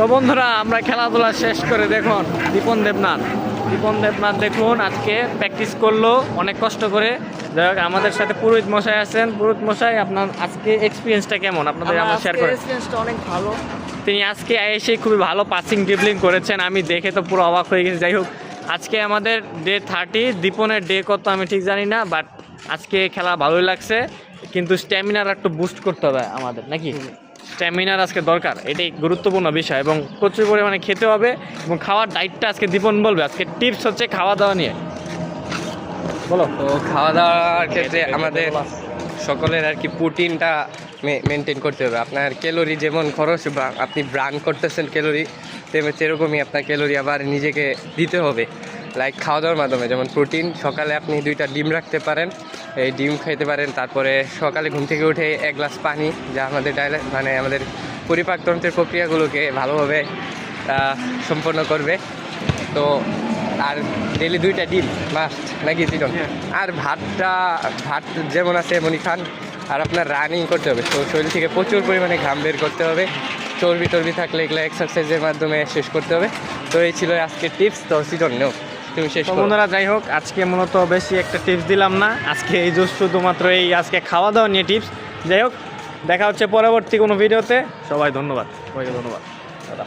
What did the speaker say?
তো বন্ধুরা আমরা খেলাধুলা শেষ করে দেখুন দীপন দেবনাথ দেখুন আজকে প্র্যাকটিস করলো অনেক কষ্ট করে। যাই হোক আমাদের সাথে পুরোহিত মশাই আছেন। পুরোহিত মশাই, আপনার আজকে এক্সপিরিয়েন্সটা কেমন আপনাদের আমরা শেয়ার করেন? এক্সপিরিয়েন্সটা অনেক ভালো। তিনি আজকে এসে খুবই ভালো পাসিং ড্রিবলিং করেছেন, আমি দেখে তো পুরো অবাক হয়ে গেছি। যাই হোক আজকে আমাদের ডে 30, দীপনের ডে কত আমি ঠিক জানি না, বাট আজকে খেলা ভালোই লাগছে। কিন্তু স্ট্যামিনার একটু বুস্ট করতে হবে আমাদের, নাকি? স্ট্যামিনার আজকে দরকার, এটাই গুরুত্বপূর্ণ বিষয়। এবং প্রচুর পরিমাণে খেতে হবে এবং খাওয়ার ডায়েটটা আজকে দীপন বলবে। আজকে টিপস হচ্ছে খাওয়া দাওয়া নিয়ে বলো। তো খাওয়া দাওয়ার ক্ষেত্রে আমাদের সকলের আর কি প্রোটিনটা মেনটেন করতে হবে। আপনার ক্যালোরি যেমন খরচ আপনি ব্রান করতেছেন ক্যালোরি, সেরকমই আপনার ক্যালোরি আবার নিজেকে দিতে হবে লাইক খাওয়া দাওয়ার মাধ্যমে। যেমন প্রোটিন, সকালে আপনি 2টা ডিম রাখতে পারেন, এই ডিম খাইতে পারেন। তারপরে সকালে ঘুম থেকে উঠে 1 গ্লাস পানি, যা আমাদের মানে আমাদের পরিপাকতন্ত্রের প্রক্রিয়াগুলোকে ভালোভাবে সম্পন্ন করবে। তো আর ডেলি 2টা ডিম মাস্ট, নাকি চিকন? আর ভাত যেমন আছে এমনই খান। আর আপনার রানিং করতে হবে, তো শরীর থেকে প্রচুর পরিমাণে ঘাম বের করতে হবে। চর্বি থাকলে এগুলো এক্সারসাইজের মাধ্যমে শেষ করতে হবে। তো এই ছিল আজকের টিপস। তো চিকন নেও তুমি শেষ করো। বন্ধুরা যাই হোক আজকে মূলত বেশি একটা টিপস দিলাম না, আজকে এই শুধুমাত্র এই আজকে খাওয়া দাওয়া নিয়ে টিপস। যাই হোক দেখা হচ্ছে পরবর্তী কোনো ভিডিওতে। সবাই ধন্যবাদ, সবাইকে ধন্যবাদ দাদা।